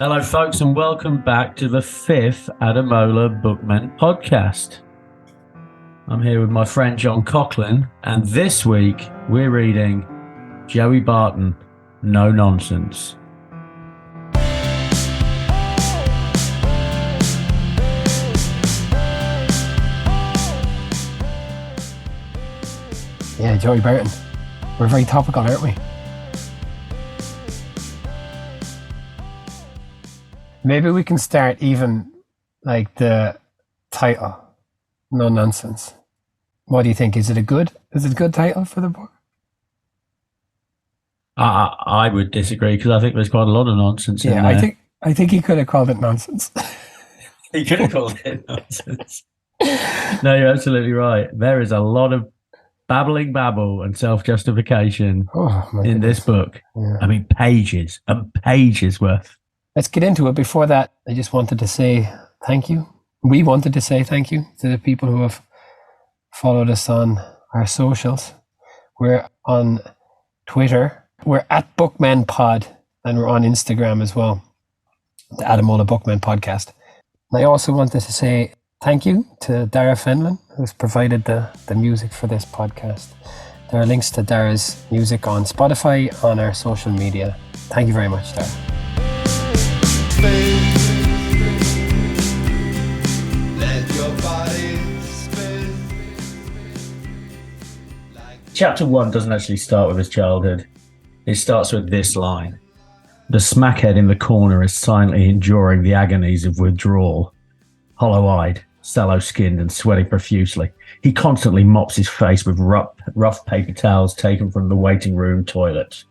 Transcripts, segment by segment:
Hello, folks, and welcome back to the fifth Adamola Bookmen podcast. I'm here with my friend John Coughlin, and this week we're reading Joey Barton, No Nonsense. Yeah, Joey Barton. We're very topical, aren't we? Maybe we can start even like the title, No Nonsense. What do you think? Is it a good title for the book? I would disagree because I think there's quite a lot of nonsense in there. I think he could have called it nonsense. He could have called it nonsense. No, you're absolutely right. There is a lot of babbling babble and self-justification in this book. Yeah. I mean, pages and pages worth. Let's get into it. Before that, I just wanted to say thank you. We wanted to say thank you to the people who have followed us on our socials. We're on Twitter. We're at Bookmen Pod, and we're on Instagram as well. The Adamola Bookmen Podcast. And I also wanted to say thank you to Dara Fenlon, who's provided the music for this podcast. There are links to Dara's music on Spotify, on our social media. Thank you very much, Dara. Chapter 1 doesn't actually start with his childhood. It starts with this line. The smackhead in the corner is silently enduring the agonies of withdrawal. Hollow-eyed, sallow-skinned and sweating profusely, he constantly mops his face with rough paper towels taken from the waiting room toilet.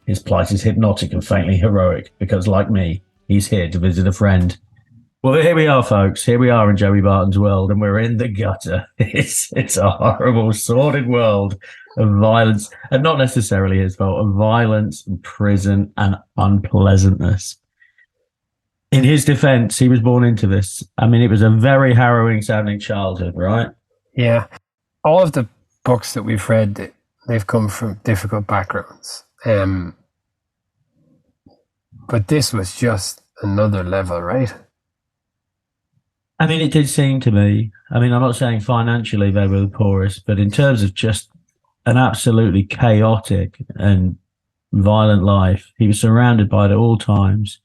His plight is hypnotic and faintly heroic because, like me, he's here to visit a friend. Well, here we are, folks. Here we are in Joey Barton's world, and we're in the gutter. It's a horrible, sordid world of violence, and not necessarily his fault, of violence and prison and unpleasantness. In his defense, he was born into this. I mean, it was a very harrowing sounding childhood, right? Yeah. All of the books that we've read, they've come from difficult backgrounds. But this was just another level, right? I mean, it did seem to me, I mean, I'm not saying financially they were the poorest, but in terms of just an absolutely chaotic and violent life, he was surrounded by it at all times.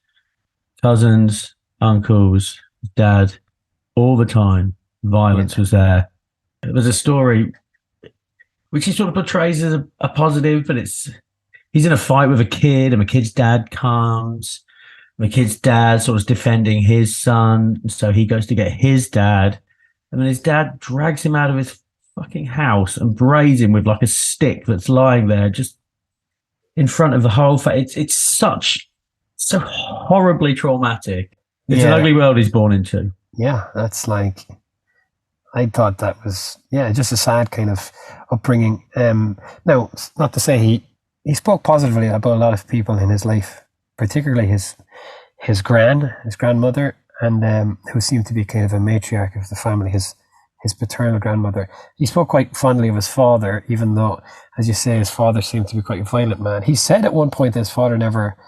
Cousins, uncles, dad, all the time, violence was there. It was a story which he sort of portrays as a positive, but he's in a fight with a kid, and the kid's dad comes. The kid's dad sort of defending his son, so he goes to get his dad, and then his dad drags him out of his fucking house and brays him with like a stick that's lying there just in front of the whole it's so horribly traumatic. It's an ugly world he's born into. Yeah, that's like, I thought that was, just a sad kind of upbringing. Now, not to say he spoke positively about a lot of people in his life, particularly his grandmother, and who seemed to be kind of a matriarch of the family, his paternal grandmother. He spoke quite fondly of his father, even though, as you say, his father seemed to be quite a violent man. He said at one point that his father never,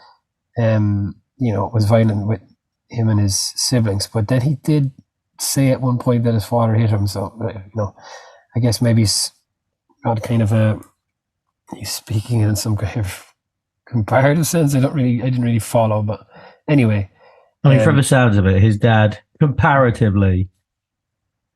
was violent with him and his siblings, but then he did say at one point that his father hit him. So, I guess maybe he's got kind of he's speaking in some kind of comparative sense. I didn't really follow, but anyway. I mean, from the sounds of it, his dad, comparatively,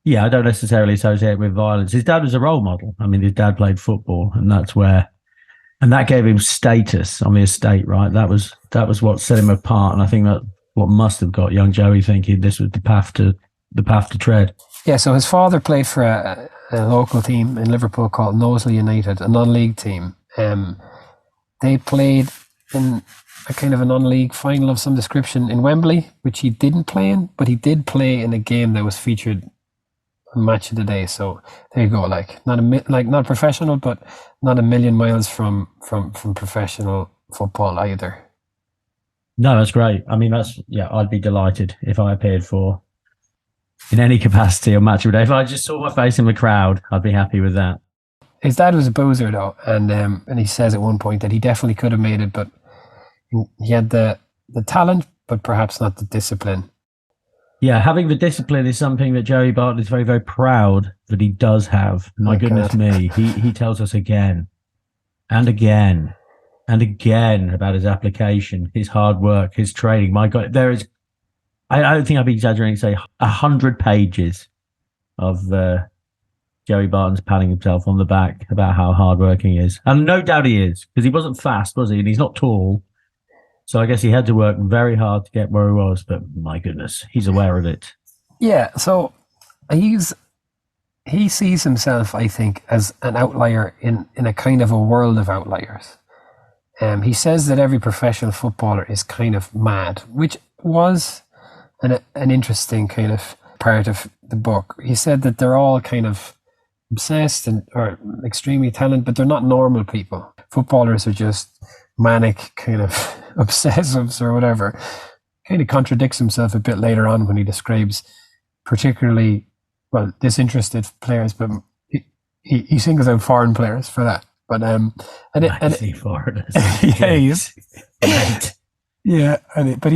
I don't necessarily associate with violence. His dad was a role model. I mean, his dad played football, and that gave him status on the estate, right? That was what set him apart, and I think that what must have got young Joey thinking this was the path to tread. Yeah, so his father played for a local team in Liverpool called Newcastle United, a non-league team. They played in a kind of a non-league final of some description in Wembley, which he didn't play in, but he did play in a game that was featured on Match of the Day. So there you go, like not professional, but not a million miles from professional football either. No, that's great. I mean, I'd be delighted if I appeared for, in any capacity, on Match of the Day. If I just saw my face in the crowd, I'd be happy with that. His dad was a boozer though, and he says at one point that he definitely could have made it, but he had the talent, but perhaps not the discipline. Yeah, having the discipline is something that Joey Barton is very, very proud that he does have. My goodness me, he tells us again and again and again about his application, his hard work, his training. My God, there is, I don't think I'd be exaggerating to say 100 pages of Joey Barton's patting himself on the back about how hardworking he is. And no doubt he is, because he wasn't fast, was he? And he's not tall. So I guess he had to work very hard to get where he was, but my goodness, he's aware of it. Yeah, so he sees himself, I think, as an outlier in a kind of a world of outliers. He says that every professional footballer is kind of mad, which was an interesting kind of part of the book. He said that they're all kind of obsessed or extremely talented, but they're not normal people. Footballers are just manic kind of obsessives or whatever. Kind of contradicts himself a bit later on when he describes particularly, well, disinterested players, but he singles out foreign players for that. But foreigners. Yeah, he is. Yeah, but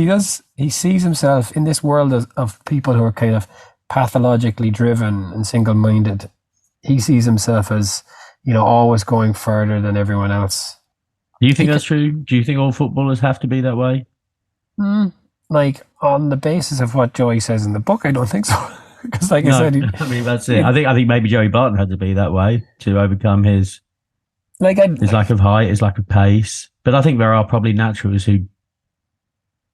he sees himself in this world of people who are kind of pathologically driven and single-minded. He sees himself as, always going further than everyone else. Do you think that's true? Do you think all footballers have to be that way? Like, on the basis of what Joey says in the book, I don't think so. Because, I said, that's it. I think maybe Joey Barton had to be that way to overcome his lack of height, his lack of pace. But I think there are probably naturals who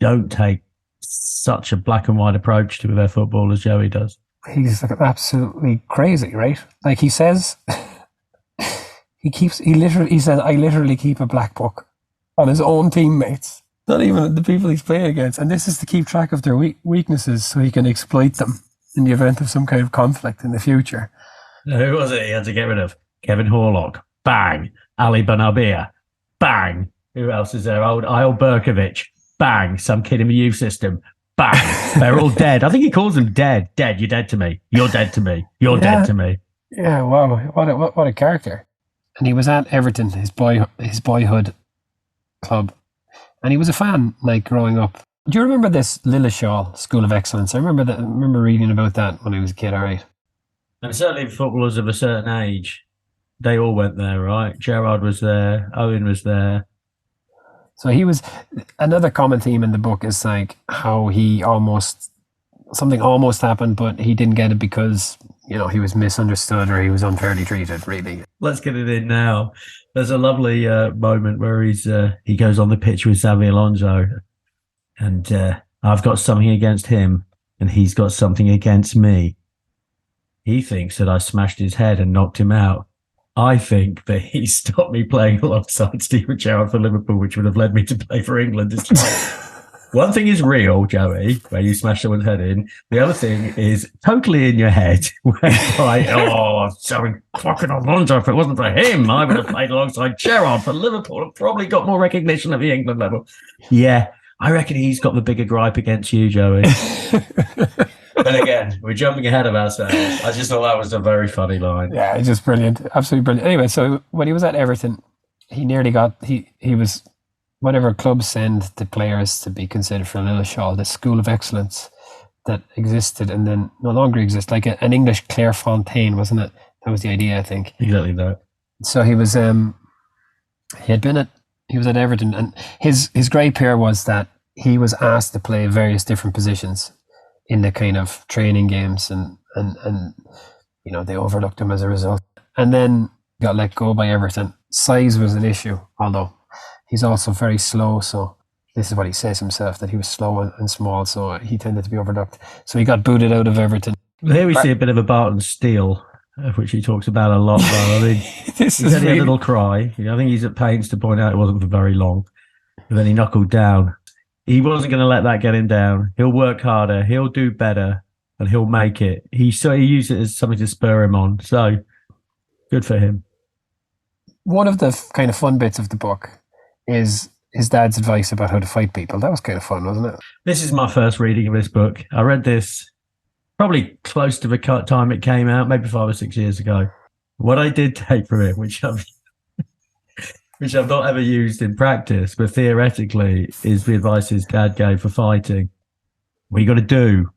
don't take such a black and white approach to their football as Joey does. He's absolutely crazy, right? Like he says, he says, I literally keep a black book on his own teammates, not even the people he's playing against. And this is to keep track of their weaknesses so he can exploit them in the event of some kind of conflict in the future. Who was it he had to get rid of? Kevin Horlock. Bang. Ali Benabia. Bang. Who else is there? Old Isle Berkovic. Bang. Some kid in the youth system. Bang. They're all dead. I think he calls them dead. Dead. You're dead to me. You're dead to me. You're dead to me. Yeah, wow. What a character. And he was at Everton, his boyhood club. And he was a fan, like, growing up. Do you remember this Lilleshall School of Excellence? I remember reading about that when I was a kid, all right? And certainly footballers of a certain age, they all went there, right? Gerrard was there. Owen was there. So he was, another common theme in the book is like how something almost happened, but he didn't get it because, he was misunderstood or he was unfairly treated, really. Let's get it in now. There's a lovely moment where he goes on the pitch with Xabi Alonso, and I've got something against him and he's got something against me. He thinks that I smashed his head and knocked him out. I think that he stopped me playing alongside Steven Gerrard for Liverpool, which would have led me to play for England. One thing is real, Joey, where you smash someone's head in. The other thing is totally in your head, where sorry, fucking Alonso, if it wasn't for him, I would have played alongside Gerrard for Liverpool and probably got more recognition at the England level. Yeah, I reckon he's got the bigger gripe against you, Joey. But again, we're jumping ahead of ourselves. I just thought that was a very funny line. Yeah, it's just brilliant. Absolutely brilliant. Anyway, so when he was at Everton, he nearly he was whatever clubs send the players to be considered for Lilleshall, this school of excellence that existed and then no longer exists, like an English Clairefontaine, wasn't it? That was the idea, I think. Exactly that. So he was at Everton, and his gripe here was that he was asked to play various different positions in the kind of training games and they overlooked him as a result. And then got let go by Everton. Size was an issue, although he's also very slow. So this is what he says himself, that he was slow and small, so he tended to be overlooked. So he got booted out of Everton. Here we see a bit of a Barton steal, of which he talks about a lot. I mean, this is really a little cry. I think he's at pains to point out it wasn't for very long. And then he knuckled down. He wasn't going to let that get him down. He'll work harder. He'll do better, and he'll make it. He used it as something to spur him on. So good for him. One of the kind of fun bits of the book is his dad's advice about how to fight people. That was kind of fun, wasn't it? This is my first reading of this book. I read this probably close to the time it came out, maybe 5 or 6 years ago. What I did take from it, which which I've not ever used in practice, but theoretically is the advice his dad gave for fighting. What you got to do,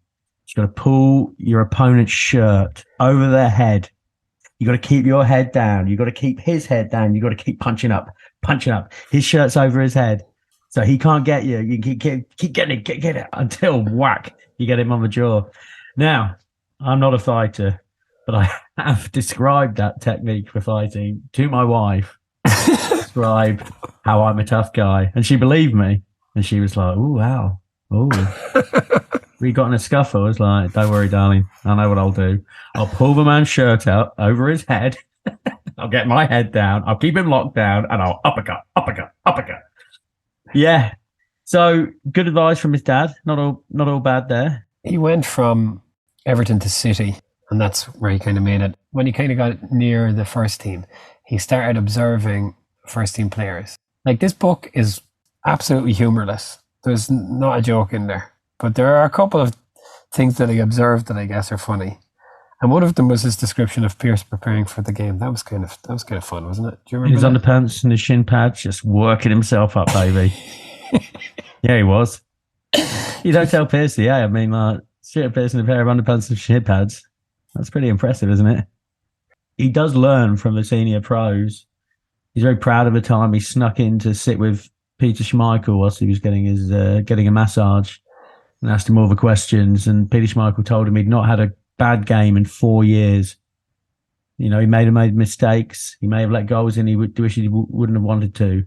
you got to pull your opponent's shirt over their head. You got to keep your head down. You got to keep his head down. You got to keep punching up. His shirt's over his head, so he can't get you. You keep getting it, get it until whack, you get him on the jaw. Now, I'm not a fighter, but I have described that technique for fighting to my wife. Describe how I'm a tough guy, and she believed me, and she was like, "Oh wow, oh." We got in a scuffle. I was like, "Don't worry, darling. I know what I'll do. I'll pull the man's shirt out over his head. I'll get my head down. I'll keep him locked down, and I'll uppercut." Yeah. So good advice from his dad. Not all bad there. He went from Everton to City, and that's where he kind of made it. When he kind of got near the first team, he started observing first team players. Like, this book is absolutely humorless. There's not a joke in there. But there are a couple of things that I observed that I guess are funny. And one of them was his description of Pierce preparing for the game. That was kind of fun, wasn't it? Do you remember? His underpants and his shin pads, just working himself up, baby. Yeah, he was. You don't tell Piercy, I mean, like, shit, Pierce in a pair of underpants and shin pads. That's pretty impressive, isn't it? He does learn from the senior pros. He's very proud of the time he snuck in to sit with Peter Schmeichel whilst he was getting a massage, and asked him all the questions. And Peter Schmeichel told him he'd not had a bad game in 4 years. You know, he may have made mistakes. He may have let goals in he wish he wouldn't have wanted to.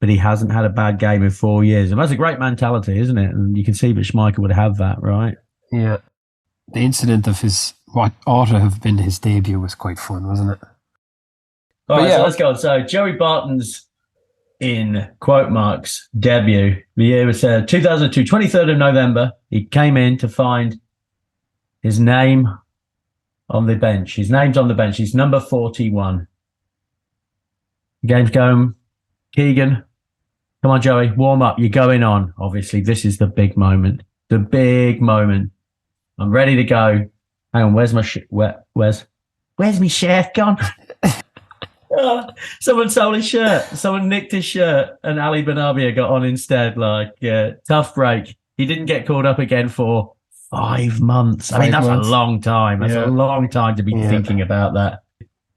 But he hasn't had a bad game in 4 years. And that's a great mentality, isn't it? And you can see that Schmeichel would have that, right? Yeah. The incident of what ought to have been his debut was quite fun, wasn't it? All right, so let's go on. So Joey Barton's, in quote marks, debut. The year was 2002, 23rd of November. He came in to find his name on the bench. His name's on the bench. He's number 41. The game's going. Keegan, come on, Joey, warm up. You're going on. Obviously, this is the big moment. The big moment. I'm ready to go. Hang on, where's my where's my shirt gone? Someone stole his shirt. Someone nicked his shirt, and Ali Benabia got on instead. Like, tough break. He didn't get called up again for 5 months. I mean, that's a long time. That's a long time to be thinking about that.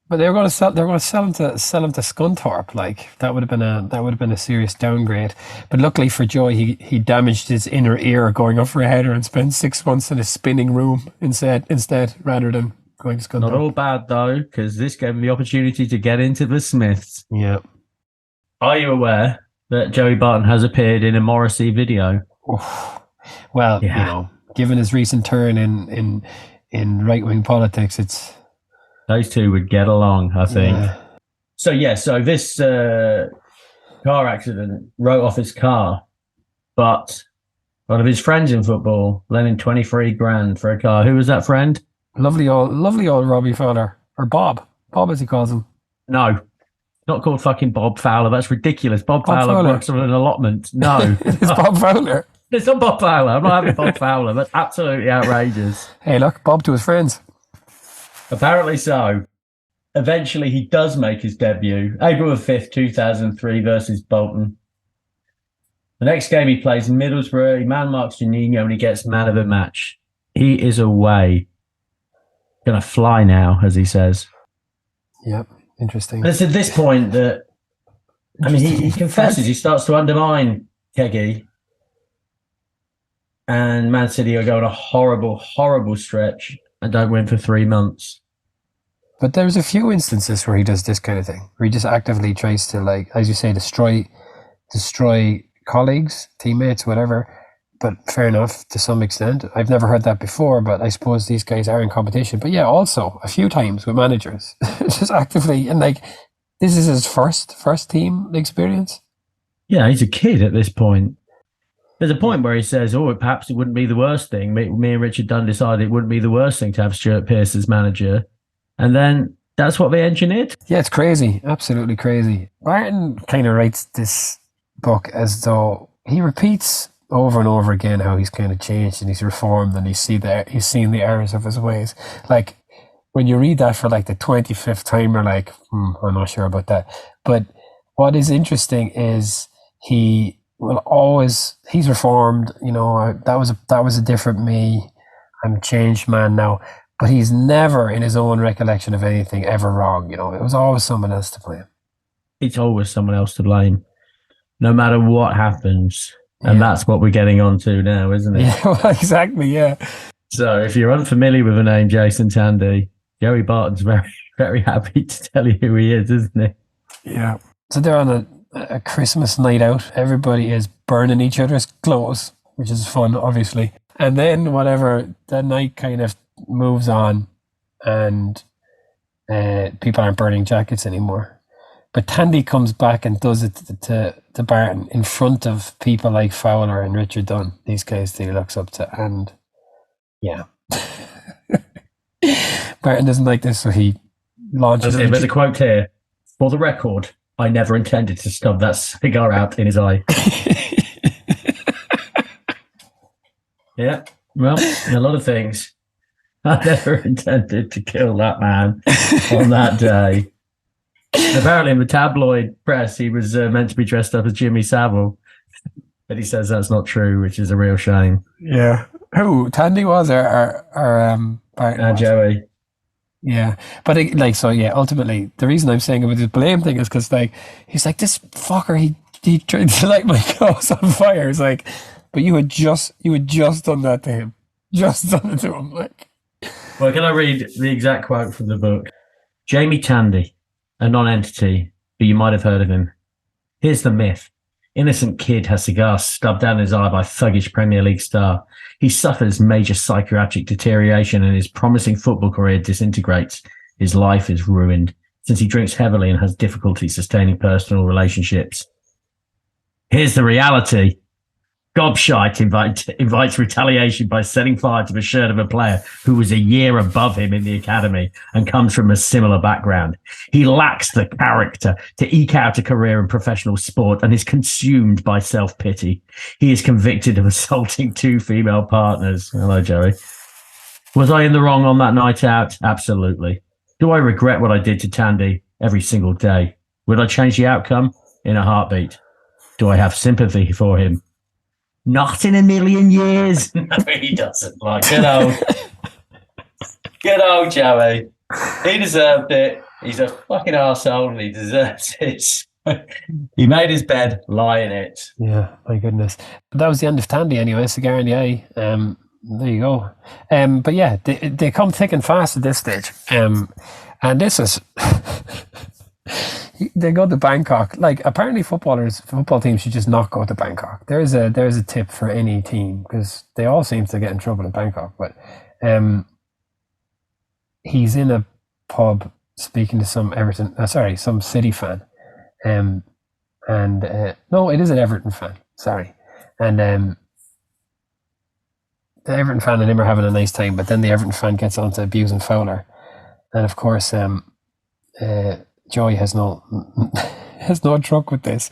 But they were going to sell him to Scunthorpe. Like, that would have been a serious downgrade. But luckily for Joey, he damaged his inner ear going up for a header and spent 6 months in a spinning room instead rather than going to Scunthorpe. Not all bad though, because this gave him the opportunity to get into the Smiths. Yeah. Are you aware that Joey Barton has appeared in a Morrissey video? Oof. Well, you know, given his recent turn in right wing politics, it's. Those two would get along, I think. Yeah. So this car accident wrote off his car, but one of his friends in football lent him 23 grand for a car. Who was that friend? Lovely old Robbie Fowler, or Bob as he calls him. No, not called fucking Bob Fowler. That's ridiculous. Bob Fowler works on an allotment. No, it's Bob Fowler. It's not Bob Fowler. I'm not having Bob Fowler. That's absolutely outrageous. Hey, look, Bob to his friends. Apparently so. Eventually, he does make his debut, April 5th, 2003, versus Bolton. The next game he plays in Middlesbrough, he man marks Juninho and he gets man of the match. He is away. Gonna fly now, as he says. Yep, interesting. And it's at this point that, I mean, he confesses, he starts to undermine Keggy. And Man City are going a horrible, horrible stretch and don't win for 3 months. But there's a few instances where he does this kind of thing, where he just actively tries to, like, as you say, destroy colleagues, teammates, whatever. But fair enough, to some extent. I've never heard that before, but I suppose these guys are in competition. But yeah, also a few times with managers, just actively, and like, this is his first team experience. Yeah, he's a kid at this point. There's a point where he says, perhaps it wouldn't be the worst thing. Me and Richard Dunn decided it wouldn't be the worst thing to have Stuart Pearce as manager. And then that's what they engineered. Yeah, it's crazy. Absolutely crazy. Barton kind of writes this book as though he repeats over and over again how he's kind of changed and he's reformed and he's seen the errors of his ways. Like, when you read that for like the 25th time, you're like, I'm not sure about that. But what is interesting is he's reformed, that was a different me. I'm a changed man now. But he's never, in his own recollection of anything, ever wrong. It was always someone else to blame. It's always someone else to blame, no matter what happens. And Yeah. that's what we're getting on to now, isn't it? Yeah, well, exactly, yeah. So if you're unfamiliar with the name Jason Tandy, Joey Barton's very, very happy to tell you who he is, isn't he? Yeah. So they're on a Christmas night out. Everybody is burning each other's clothes, which is fun, obviously. And then the night kind of moves on, and people aren't burning jackets anymore. But Tandy comes back and does it to Barton in front of people like Fowler and Richard Dunn, these guys that he looks up to. And yeah, Barton doesn't like this, so he launches it. There's a quote here. For the record, I never intended to stub that cigar out in his eye. Yeah, well, a lot of things. I never intended to kill that man on that day. Apparently, in the tabloid press, he was meant to be dressed up as Jimmy Savile, but he says that's not true, which is a real shame. Yeah, who Tandy was, or Barton was? Joey. Yeah, but ultimately, the reason I'm saying about this blame thing is because he's like, this fucker, he tried to light my clothes on fire. It's like, but you had just done that to him, just done it to him, like. Well, can I read the exact quote from the book? Jamie Tandy, a non-entity, but you might have heard of him. Here's the myth. Innocent kid has cigar stubbed down his eye by thuggish Premier League star. He suffers major psychiatric deterioration and his promising football career disintegrates. His life is ruined since he drinks heavily and has difficulty sustaining personal relationships. Here's the reality. Gobshite invites retaliation by setting fire to the shirt of a player who was a year above him in the academy and comes from a similar background. He lacks the character to eke out a career in professional sport and is consumed by self-pity. He is convicted of assaulting 2 female partners. Hello, Joey. Was I in the wrong on that night out? Absolutely. Do I regret what I did to Tandy? Every single day. Would I change the outcome? In a heartbeat. Do I have sympathy for him? Not in a million years. No, he doesn't. Like, good old Joey. He deserved it. He's a fucking arsehole and he deserves it. He made his bed, lie in it. Yeah, my goodness. But that was the end of Tandy anyway, cigar in the eye. There you go. But yeah, they come thick and fast at this stage. And this is... They go to Bangkok. Like, apparently football teams should just not go to Bangkok. There's a tip for any team, because they all seem to get in trouble in Bangkok. But he's in a pub speaking to some City fan. No, it is an Everton fan. Sorry. And the Everton fan and him are having a nice time, but then the Everton fan gets on to abusing Fowler. And of course, Joey has no truck with this,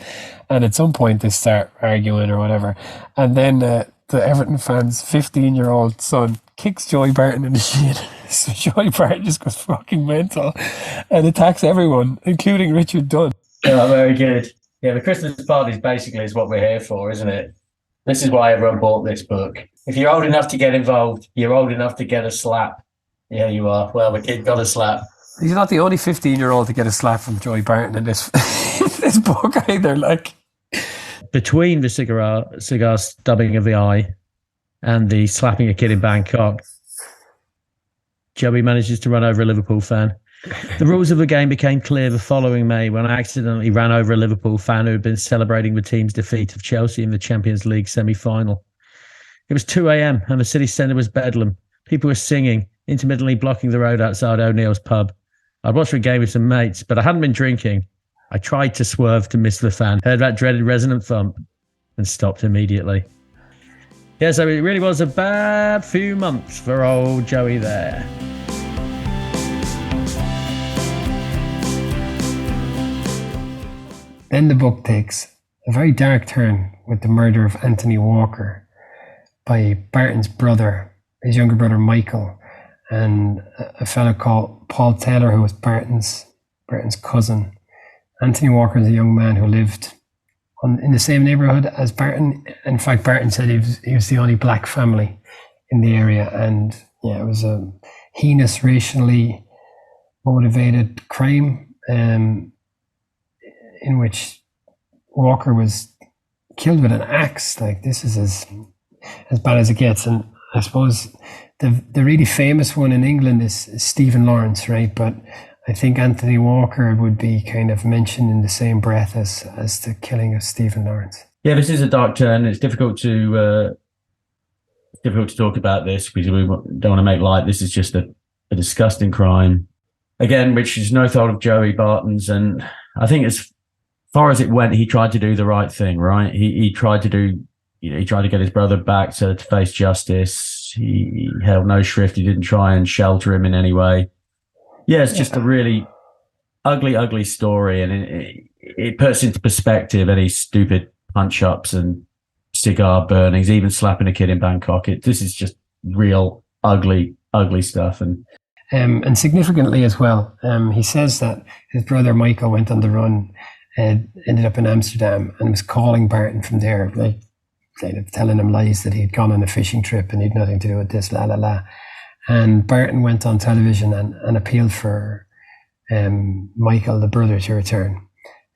and at some point they start arguing or whatever, and then the Everton fan's 15-year-old son kicks Joey Barton in the shin. So Joey Barton just goes fucking mental and attacks everyone, including Richard Dunn. Yeah, very good. Yeah, the Christmas parties basically is what we're here for, isn't it? This is why everyone bought this book. If you're old enough to get involved, you're old enough to get a slap. Yeah, you are. Well, the kid got a slap. He's not the only 15-year-old to get a slap from Joey Barton in this this book either. Like, between the cigar stubbing of the eye and the slapping a kid in Bangkok, Joey manages to run over a Liverpool fan. The rules of the game became clear the following May when I accidentally ran over a Liverpool fan who had been celebrating the team's defeat of Chelsea in the Champions League semi-final. It was 2 a.m. and the city centre was bedlam. People were singing, intermittently blocking the road outside O'Neill's pub. I'd watched a game with some mates, but I hadn't been drinking. I tried to swerve to miss the fan, heard that dreaded resonant thump, and stopped immediately. Yeah, so it really was a bad few months for old Joey there. Then the book takes a very dark turn with the murder of Anthony Walker by Barton's brother, his younger brother Michael, and a fellow called Paul Taylor, who was Barton's cousin. Anthony Walker is a young man who lived in the same neighborhood as Barton. In fact, Barton said he was the only black family in the area, and yeah, it was a heinous, racially motivated crime in which Walker was killed with an axe. Like, this is as bad as it gets. And I suppose the really famous one in England is Stephen Lawrence, right? But I think Anthony Walker would be kind of mentioned in the same breath as the killing of Stephen Lawrence. Yeah, this is a dark turn. It's difficult to talk about this because we don't want to make light. This is just a disgusting crime. Again, which is no fault of Joey Barton's. And I think as far as it went, he tried to do the right thing, right? He tried to do, he tried to get his brother back to face justice. He held no shrift. He didn't try and shelter him in any way. Yeah, it's just a really ugly, ugly story. And it puts into perspective any stupid punch-ups and cigar burnings, even slapping a kid in Bangkok. This is just real ugly, ugly stuff. And significantly as well, he says that his brother Michael went on the run and ended up in Amsterdam and was calling Barton from there, like kind of telling him lies that he'd gone on a fishing trip and he'd nothing to do with this, la la la. And Barton went on television and appealed for Michael, the brother, to return.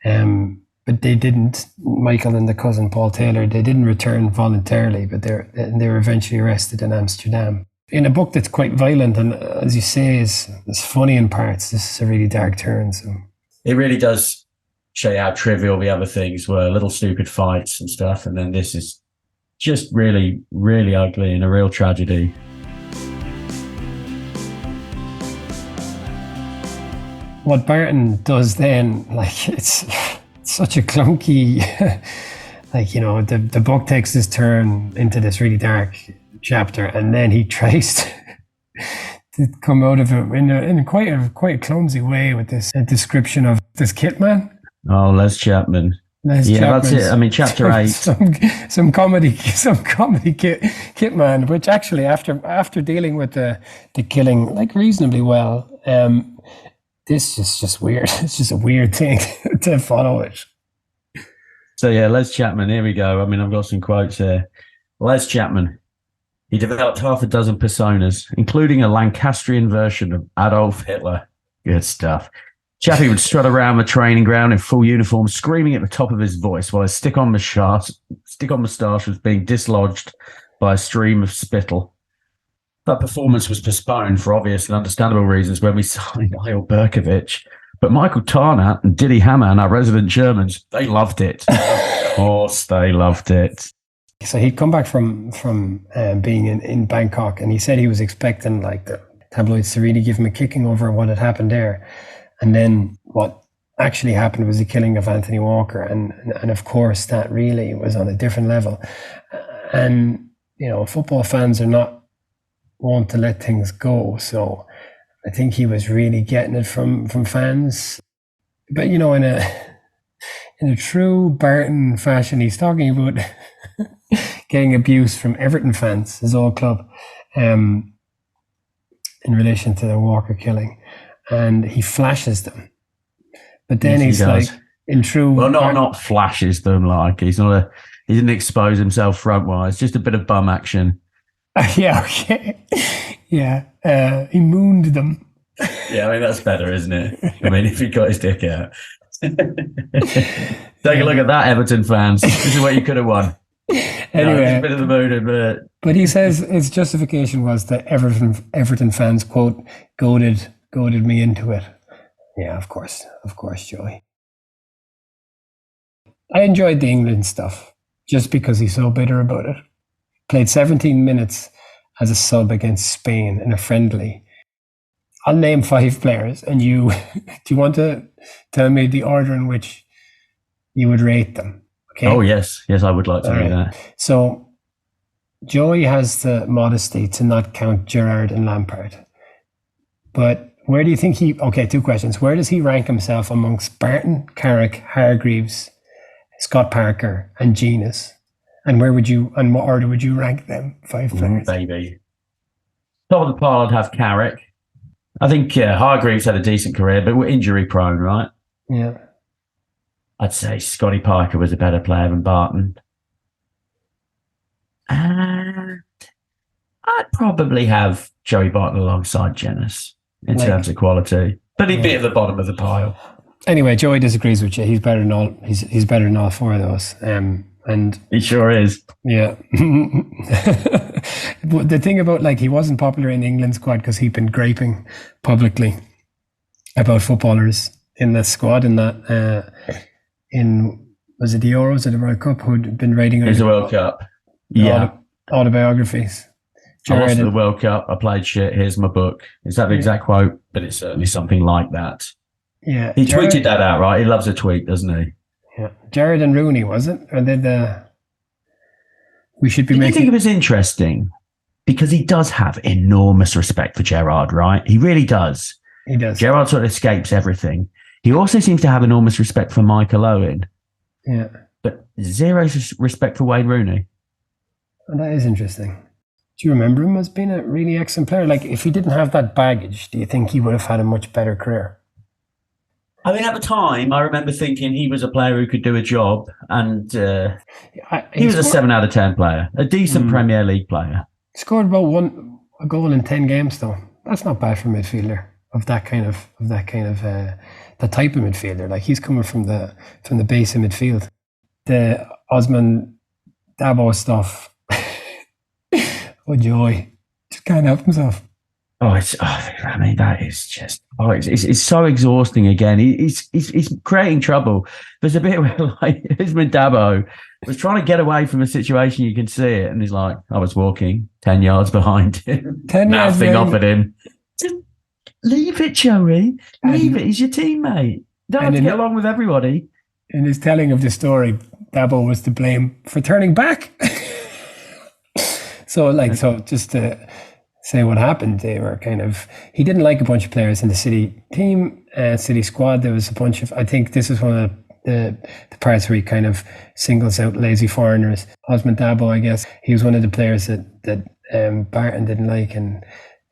But they didn't. Michael and the cousin Paul Taylor, they didn't return voluntarily, but they were eventually arrested in Amsterdam. In a book that's quite violent and, as you say, is funny in parts, this is a really dark turn. So it really does show you how trivial the other things were, little stupid fights and stuff. And then this is just really, really ugly and a real tragedy. What Barton does then, like, it's such a clunky, like, you know, the book takes this turn into this really dark chapter, and then he tries to come out of it in quite a clumsy way with this description of this kit man. Oh, Les Chapman. That's it. I mean, chapter 8. Some comedy kit man, which actually after dealing with the killing like reasonably well, this is just weird. It's just a weird thing to follow it. So yeah, Les Chapman, here we go. I mean, I've got some quotes here. Les Chapman. He developed half a dozen personas, including a Lancastrian version of Adolf Hitler. Good stuff. Chappie would strut around the training ground in full uniform, screaming at the top of his voice while his stick-on moustache was being dislodged by a stream of spittle. That performance was postponed for obvious and understandable reasons when we signed Eyal Berkovic. But Michael Tarnat and Didi Hamann, our resident Germans, they loved it. Of course, they loved it. So he'd come back from being in Bangkok, and he said he was expecting like the tabloids to really give him a kicking over what had happened there. And then what actually happened was the killing of Anthony Walker. And of course, that really was on a different level. And, you know, football fans are not want to let things go. So I think he was really getting it from fans. But, you know, in a true Barton fashion, he's talking about getting abuse from Everton fans, his old club, in relation to the Walker killing. And he flashes them. But then he's like, in true... Well, not flashes them, like, he didn't expose himself front-wise, just a bit of bum action. Yeah, okay. Yeah, he mooned them. Yeah, I mean, that's better, isn't it? I mean, if he got his dick out. Take a look at that, Everton fans. This is what you could have won. Anyway, a bit of the mood, but he says his justification was that Everton fans, quote, goaded me into it. Yeah, of course, Joey. I enjoyed the England stuff just because he's so bitter about it. Played 17 minutes as a sub against Spain in a friendly. I'll name 5 players, and do you want to tell me the order in which you would rate them? Okay. Oh, yes, I would like to do that. So Joey has the modesty to not count Gerrard and Lampard. But where do you think 2 questions. Where does he rank himself amongst Barton, Carrick, Hargreaves, Scott Parker, and Genius? And what order would you rank them? 5 players. Baby. Top of the pile, I'd have Carrick. I think Hargreaves had a decent career, but we're injury prone, right? Yeah. I'd say Scotty Parker was a better player than Barton. And I'd probably have Joey Barton alongside Jennings in terms of quality. But he'd be at the bottom of the pile. Anyway, Joey disagrees with you. He's better than all. He's better than all four of those. And he sure is. Yeah. But the thing about, like, he wasn't popular in the England squad because he'd been griping publicly about footballers in the squad in that was it the Euros or the World Cup, who'd been writing the World Cup. Yeah. Autobiographies. I lost the World Cup. I played shit. Here's my book. Is that the exact quote? But it's certainly something like that. Yeah. He tweeted that out, right? He loves a tweet, doesn't he? Yeah. Jared and Rooney, was it? Or did we should be making... I think it was interesting because he does have enormous respect for Gerrard, right? He really does. He does. Gerrard sort of escapes everything. He also seems to have enormous respect for Michael Owen. Yeah. But zero respect for Wayne Rooney. And that is interesting. Do you remember him as being a really excellent player? Like, if he didn't have that baggage, do you think he would have had a much better career? I mean, at the time, I remember thinking he was a player who could do a job, and he was a 7 out of 10 player, a decent Premier League player. He scored about a goal in 10 games, though. That's not bad for a midfielder of that type of midfielder. Like, he's coming from the base of midfield. The Osman Dabo stuff. Oh, Joey just can't help himself. I mean, that is just, it's so exhausting again. He's creating trouble. There's a bit where, like, Osman Dabo was trying to get away from a situation, you can see it, and he's like, I was walking 10 yards behind him. 10 yards nothing off at him. Just leave it, Joey. Leave it. He's your teammate. Don't have to get along with everybody. In his telling of the story, Dabo was to blame for turning back. So just to say what happened, they were he didn't like a bunch of players in the City team, City squad. There was a bunch of, I think this is one of the parts where he kind of singles out lazy foreigners. Osman Dabo, I guess, he was one of the players that Barton didn't like, and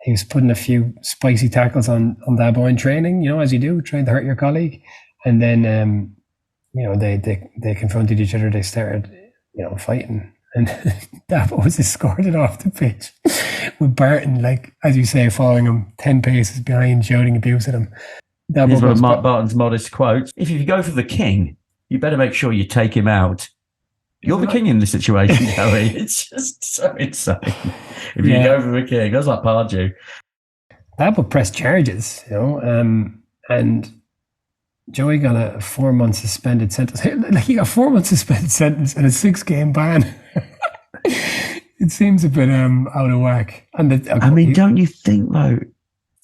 he was putting a few spicy tackles on Dabo in training, as you do, trying to hurt your colleague. And then, they confronted each other. They started, fighting. And Dabo was escorted off the pitch with Barton, like, as you say, following him 10 paces behind, shouting abuse at him. Here's one of Barton's modest quotes. If you go for the king, you better make sure you take him out. You're the king in this situation, Joey. It's just so insane. If you go for the king, that's like Pardew. Dabo pressed charges, and Joey got a 4-month suspended sentence. Like, he got a 4-month suspended sentence and a 6-game ban. It seems a bit out of whack. And don't you think, though,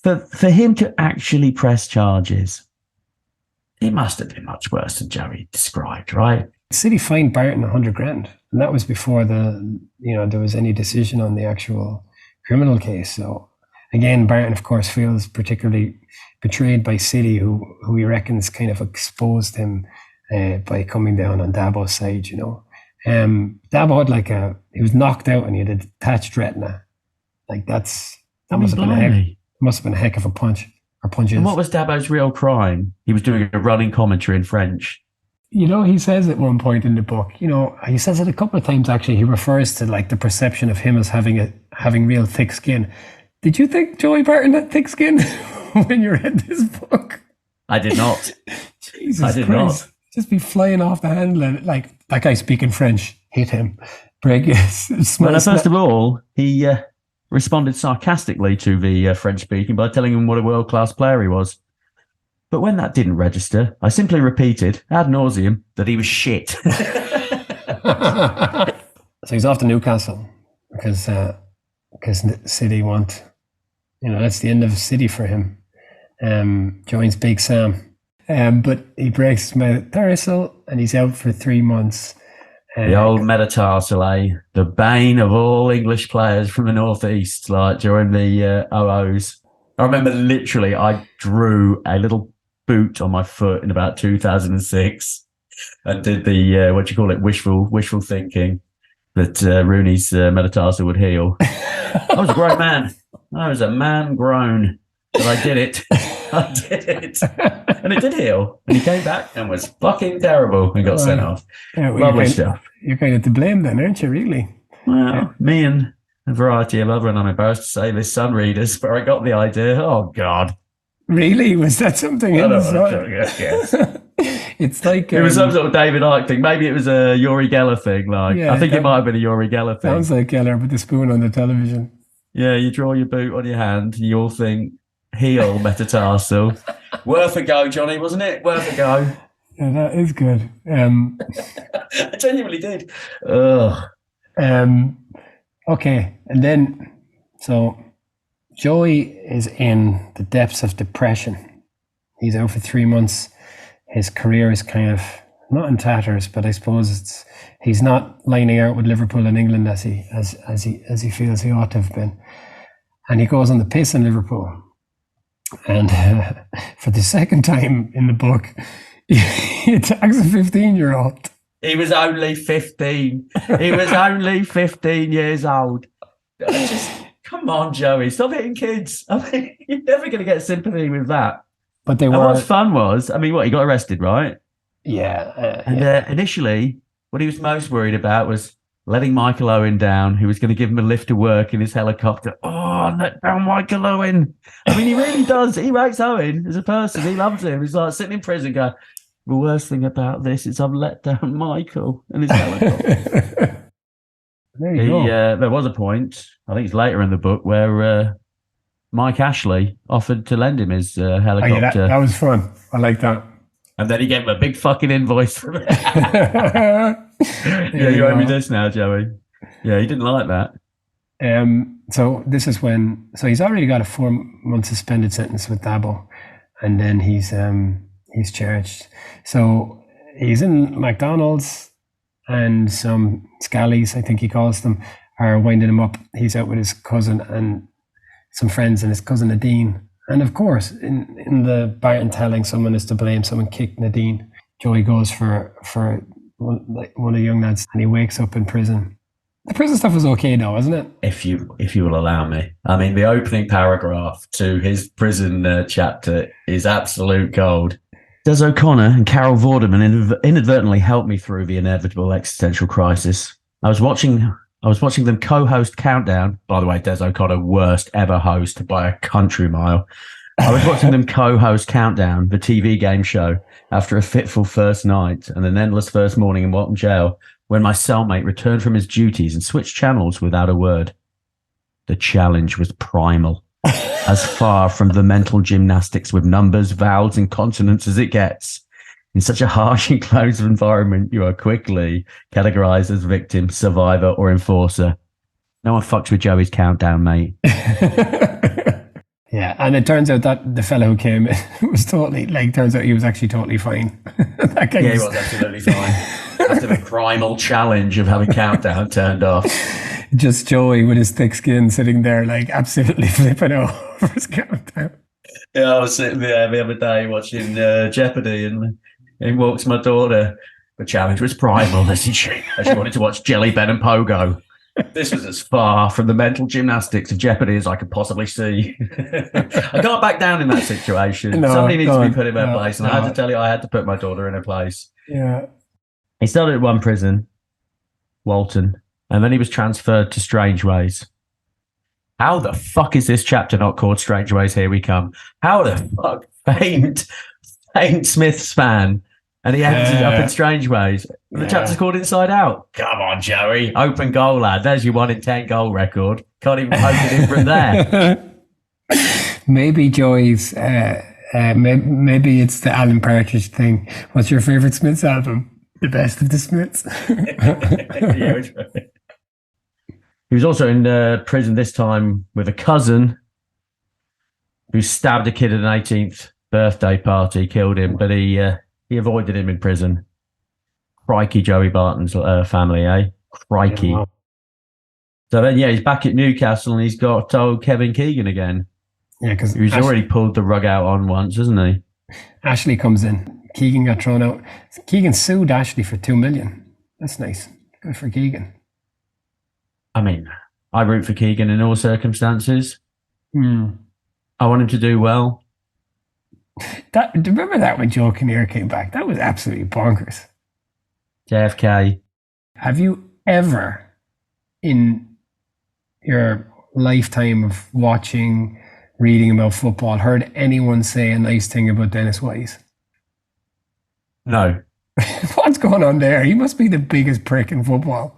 for him to actually press charges, it must have been much worse than Joey described, right? City fined Barton $100,000, and that was before there was any decision on the actual criminal case. So again, Barton, of course, feels particularly betrayed by City, who he reckons kind of exposed him by coming down on Dabo's side. Dabo had he was knocked out and he had a detached retina. Like, that must have been a heck of a punch or punches. And what was Dabo's real crime? He was doing a running commentary in French. He says at one point in the book, he says it a couple of times actually. He refers to, like, the perception of him as having real thick skin. Did you think Joey Barton had thick skin when you read this book? I did not. Jesus I did Christ. Not. Just be flying off the handle and, like, that guy speaking French, hate him. Break it. Well, first of all, he responded sarcastically to the French speaking by telling him what a world-class player he was. But when that didn't register, I simply repeated ad nauseum that he was shit. So he's off to Newcastle because City want, that's the end of City for him. Joins Big Sam. But he breaks his metatarsal and he's out for 3 months. The old metatarsal, the bane of all English players from the northeast, like during the OOs. I remember literally I drew a little boot on my foot in about 2006 and did the wishful thinking that Rooney's metatarsal would heal. I was a grown man. I was a man grown, but I did it. I did. And it did heal. And he came back and was fucking terrible and got sent off. Yeah, well, Lovely stuff. You're kind of to blame then, aren't you, really? Well, me and a variety of other, and I'm embarrassed to say this, Sun readers, where I got the idea. Oh, God. Really? Was that something else? Yes. It's like... it was some sort of David Icke thing. Maybe it was a Yuri Geller thing. Like, Yeah, I think it might have been a Yuri Geller thing. Sounds like Geller with the spoon on the television. Yeah, you draw your boot on your hand, and you all think, heel, metatarsal. Worth a go, Johnny, wasn't it? Worth a go. Yeah, that is good. I genuinely did. Ugh. Okay, and then, so Joey is in the depths of depression. He's out for 3 months. His career is kind of not in tatters, but I suppose he's not lining out with Liverpool and England as he feels he ought to have been. And he goes on the piss in Liverpool. And for the second time in the book, he attacks a 15-year-old. He was only 15. He was only 15 years old. Come on, Joey. Stop hitting kids. I mean, you're never going to get sympathy with that. But they were. And what's fun was, I mean, he got arrested, right? Yeah. Initially, what he was most worried about was letting Michael Owen down, who was going to give him a lift to work in his helicopter. Oh, let down Michael Owen. I mean, he really does. He rates Owen as a person. He loves him. He's like sitting in prison going, the worst thing about this is I've let down Michael and his helicopter. There you go. There was a point, I think it's later in the book, where Mike Ashley offered to lend him his helicopter. That was fun. I like that. And then he gave him a big fucking invoice for it. You owe me this now, Joey. Yeah, he didn't like that. So this is when... So he's already got a 4-month suspended sentence with Dabo. And then he's charged. So he's in McDonald's and some scallies, I think he calls them, are winding him up. He's out with his cousin and some friends and his cousin Nadine. And of course, in the Barton telling someone is to blame, someone kicked Nadine. Joey goes for one of the young lads and he wakes up in prison. The prison stuff was okay though, wasn't it? If you will allow me. I mean, the opening paragraph to his prison chapter is absolute gold. Des O'Connor and Carol Vorderman inadvertently helped me through the inevitable existential crisis. I was watching them co-host Countdown. By the way, Des O'Connor, worst ever host by a country mile. I was watching them co-host Countdown, the TV game show, after a fitful first night and an endless first morning in Walton Jail, when my cellmate returned from his duties and switched channels without a word. The challenge was primal, as far from the mental gymnastics with numbers, vowels, and consonants as it gets. In such a harsh, enclosed environment, you are quickly categorized as victim, survivor, or enforcer. No one fucks with Joey's Countdown, mate. Yeah, and it turns out that the fellow who came was totally, turns out he was actually totally fine. Yeah, he was absolutely fine. After the primal challenge of having Countdown turned off. Just Joey with his thick skin sitting there, absolutely flipping out over his Countdown. Yeah, I was sitting there the other day watching Jeopardy, and in walks my daughter. The challenge was primal, isn't she? And she wanted to watch Jelly Ben and Pogo. This was as far from the mental gymnastics of Jeopardy as I could possibly see. I can't back down in that situation. Somebody needs to be put in their place, and I had to tell you, I had to put my daughter in her place. Yeah. He started at one prison, Walton, and then he was transferred to Strangeways. How the fuck is this chapter not called Strangeways? Here we come. How the fuck famed Smith's fan, and he ended up in Strangeways. The chapter's called Inside Out. Come on, Joey. Open goal, lad. There's your 1 in 10 goal record. Can't even poke it in from there. Maybe Joey's, maybe it's the Alan Partridge thing. What's your favourite Smiths album? The best of the Smiths. He was also in prison this time with a cousin who stabbed a kid at an 18th birthday party, killed him, but he avoided him in prison. Crikey, Joey Barton's family, eh? Crikey. Yeah, wow. So then, he's back at Newcastle and he's got old Kevin Keegan again. Yeah, because he's already pulled the rug out on once, hasn't he? Ashley comes in. Keegan got thrown out. Keegan sued Ashley for $2 million. That's nice. Good for Keegan. I mean, I root for Keegan in all circumstances. I want him to do well. Remember that when Joe Kinnear came back? That was absolutely bonkers. JFK. Have you ever, in your lifetime of watching, reading about football, heard anyone say a nice thing about Dennis Wise? No. What's going on there? He must be the biggest prick in football.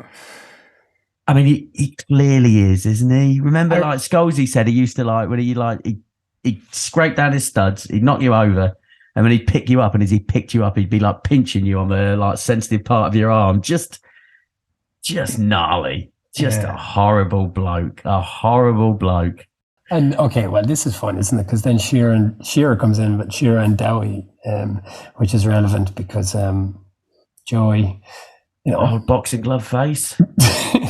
I mean, he clearly is, isn't he? Remember, like Scholesy said, he used to like when he'd scrape down his studs, he'd knock you over, and then he'd pick you up, and as he picked you up, he'd be like pinching you on the like sensitive part of your arm, just gnarly, a horrible bloke, And okay, well, this is fun, isn't it? Because then Shearer comes in, but Shearer and Dowie, which is relevant because Joey, old boxing glove face.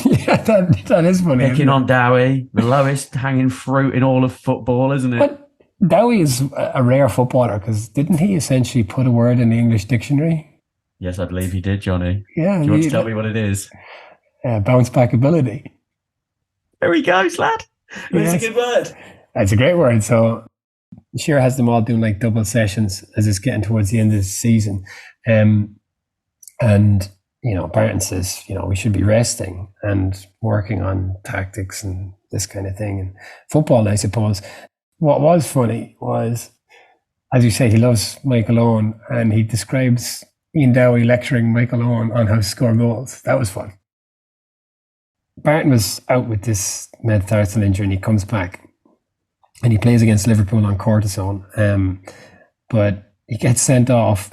Yeah, that is funny. Picking on Dowie, the lowest hanging fruit in all of football, isn't it? But Dowie is a rare footballer because didn't he essentially put a word in the English dictionary? Yes, I believe he did, Johnny. Yeah. Do you want to tell me what it is? Bounce back ability. There he goes, lad. That's a good word. That's a great word. So Shearer has them all doing like double sessions as it's getting towards the end of the season. And Barton says, we should be resting and working on tactics and this kind of thing. And football, I suppose. What was funny was, as you say, he loves Michael Owen, and he describes Ian Dowie lecturing Michael Owen on how to score goals. That was fun. Barton was out with this metatarsal injury, and he comes back, and he plays against Liverpool on cortisone, but he gets sent off.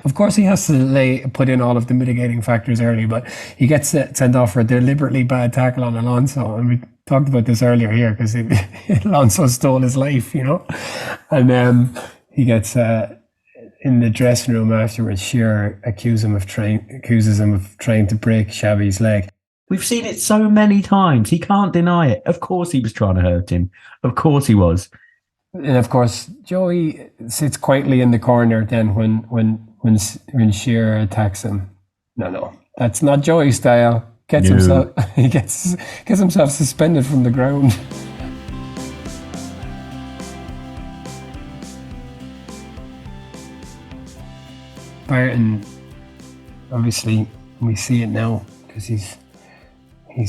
Of course, he has to put in all of the mitigating factors early, but he gets sent off for a deliberately bad tackle on Alonso. And we talked about this earlier here because Alonso stole his life, And he gets in the dressing room afterwards. Shearer accuses him of trying to break Xavi's leg. We've seen it so many times. He can't deny it. Of course, he was trying to hurt him. Of course, he was. And of course, Joey sits quietly in the corner then when Shearer attacks him. No, that's not Joey's style. He gets himself suspended from the ground. Barton, obviously, we see it now because he's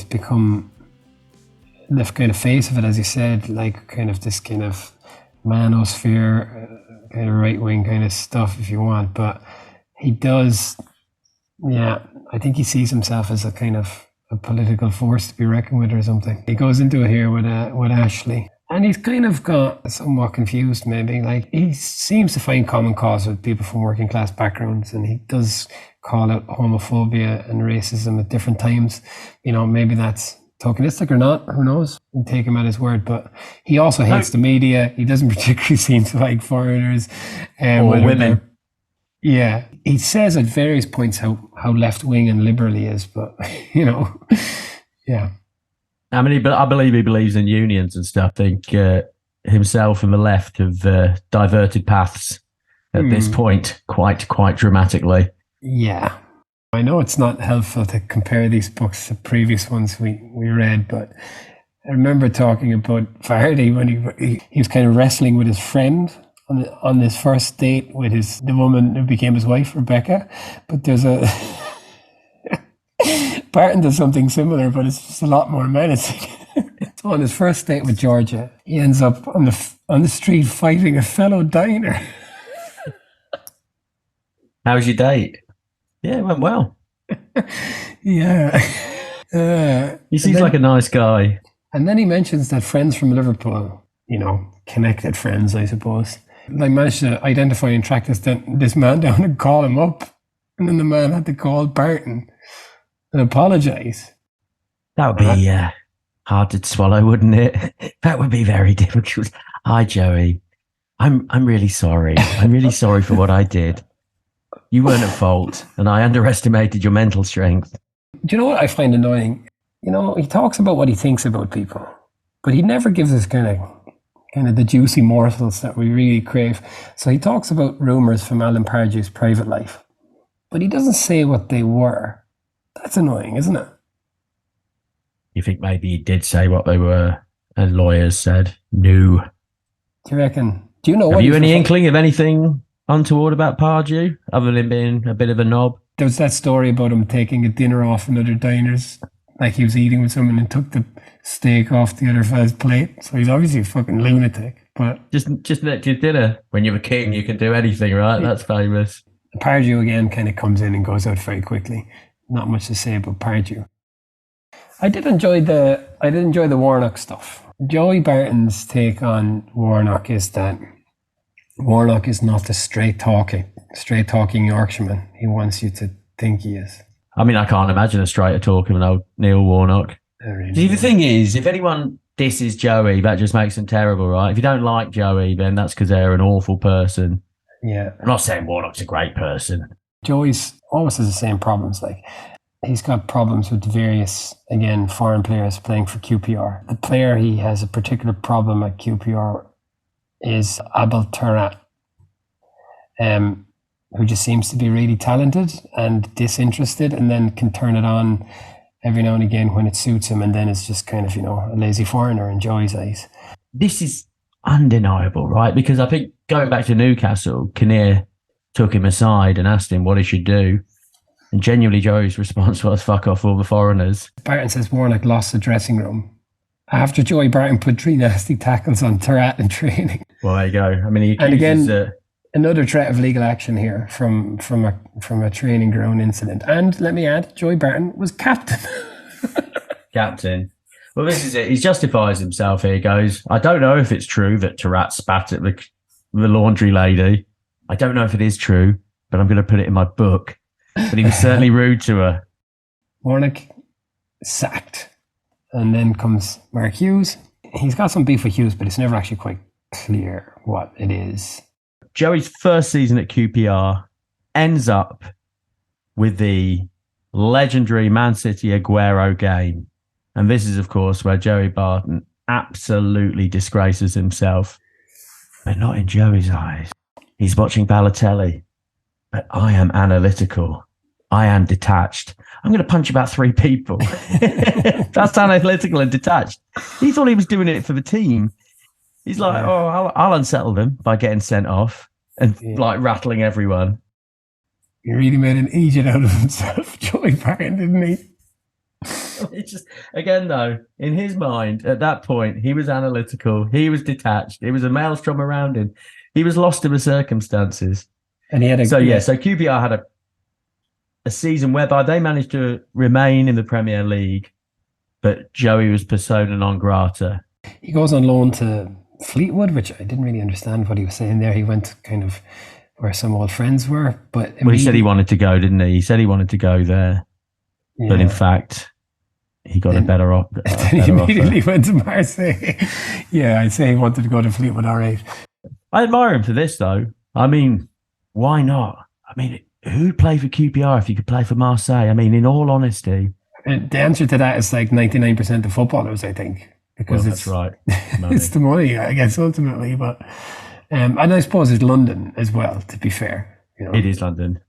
become the kind of face of it, as you said, like kind of this kind of manosphere, kind of right wing kind of stuff, if you want. But he does, I think he sees himself as a kind of a political force to be reckoned with or something. He goes into it here with Ashley. And he's kind of got somewhat confused, maybe. Like, he seems to find common cause with people from working class backgrounds, and he does call out homophobia and racism at different times. Maybe that's tokenistic or not, who knows? We'll take him at his word. But he also hates the media. He doesn't particularly seem to like foreigners. Or women. Yeah. He says at various points how left-wing and liberal he is, but, yeah. I mean, I believe he believes in unions and stuff. I think himself and the left have diverted paths at this point quite dramatically. Yeah. I know it's not helpful to compare these books to previous ones we read, but I remember talking about Vardy when he was kind of wrestling with his friend on his first date with the woman who became his wife, Rebecca. But there's Barton does something similar, but it's just a lot more menacing. So on his first date with Georgia, he ends up on the street fighting a fellow diner. How was your date? Yeah, it went well. Yeah. He seems like a nice guy. And then he mentions that friends from Liverpool, connected friends, I suppose, they managed to identify and track this man down and call him up. And then the man had to call Barton and apologise. That would be hard to swallow, wouldn't it? That would be very difficult. Hi, Joey. I'm really sorry. I'm really sorry for what I did. You weren't at fault, and I underestimated your mental strength. Do you know what I find annoying? He talks about what he thinks about people, but he never gives us kind of the juicy morsels that we really crave. So he talks about rumours from Alan Pardew's private life, but he doesn't say what they were. That's annoying, isn't it? You think maybe he did say what they were, and lawyers said no? Do you reckon Do you know Have what you any inkling of anything untoward about Pardew, other than being a bit of a knob? There was that story about him taking a dinner off another diners, like he was eating with someone and took the steak off the other fella's plate. So he's obviously a fucking lunatic. But just let your dinner. When you're a king, you can do anything, right? That's famous. Pardew again kind of comes in and goes out very quickly. Not much to say about Pardew. I did enjoy the Warnock stuff. Joey Barton's take on Warnock is that Warnock is not the straight talking Yorkshireman he wants you to think he is. I mean, I can't imagine a straighter talking than old Neil Warnock. See, the thing is, if anyone disses Joey, that just makes them terrible, right? If you don't like Joey, then that's because they're an awful person. Yeah. I'm not saying Warnock's a great person. Joey's almost has the same problems. Like, he's got problems with various, again, foreign players playing for QPR. The player he has a particular problem at QPR is Abel Turat, who just seems to be really talented and disinterested, and then can turn it on every now and again when it suits him, and then it's just kind of, a lazy foreigner in Joey's eyes. This is undeniable, right? Because I think going back to Newcastle, Kinnear took him aside and asked him what he should do. And genuinely Joey's response was, fuck off all the foreigners. Barton says Warnock lost the dressing room after Joey Barton put 3 nasty tackles on Turat in training. Well, there you go. I mean, he accuses... And again, another threat of legal action here from a training ground incident. And let me add, Joey Barton was captain. Captain. Well, this is it. He justifies himself here. He goes, I don't know if it's true that Turat spat at the laundry lady. I don't know if it is true, but I'm going to put it in my book. But he was certainly rude to her. Warnock sacked. And then comes Mark Hughes. He's got some beef with Hughes, but it's never actually quite clear what it is. Joey's first season at QPR ends up with the legendary Man City Aguero game. And this is, of course, where Joey Barton absolutely disgraces himself. But not in Joey's eyes. He's watching Balotelli. But I am analytical. I am detached. I'm going to punch about 3 people. That's analytical and detached. He thought he was doing it for the team. He's like, I'll unsettle them by getting sent off and like rattling everyone. He really made an agent out of himself, Joey Barton, didn't he? It's just, again, though, in his mind, at that point, he was analytical. He was detached. It was a maelstrom around him. He was lost in the circumstances. And he had so QPR had a season whereby they managed to remain in the Premier League, but Joey was persona non grata. He goes on loan to Fleetwood, which I didn't really understand what he was saying there. He went kind of where some old friends were, but he said he wanted to go, didn't he? He said he wanted to go there, but in fact, he got a better offer. He immediately went to Marseille. Yeah, I'd say he wanted to go to Fleetwood. All right. I admire him for this, though. I mean, why not? I mean, who'd play for QPR if you could play for Marseille? I mean, in all honesty. The answer to that is like 99% of footballers, I think. Because that's right. It's the money, I guess, ultimately. But and I suppose it's London as well, to be fair. It is London.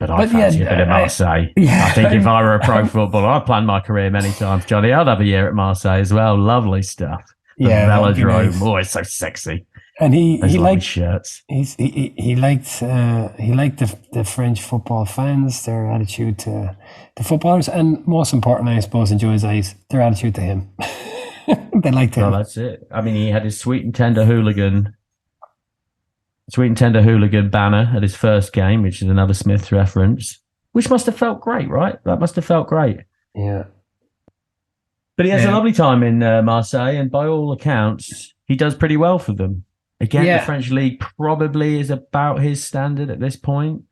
But I fancy a bit of Marseille. I think if I were a pro footballer, I'd planned my career many times, Johnny. I'd have a year at Marseille as well. Lovely stuff. The velodrome. Nice. Oh, it's so sexy. And he liked shirts. He liked the French football fans, their attitude to the footballers, and most importantly, I suppose, in Joe's eyes, their attitude to him. They liked him. Well, that's it. I mean, he had his sweet and tender hooligan banner at his first game, which is another Smith reference, which must have felt great, right? That must have felt great. Yeah. But he has a lovely time in Marseille, and by all accounts, he does pretty well for them. Again, the French league probably is about his standard at this point.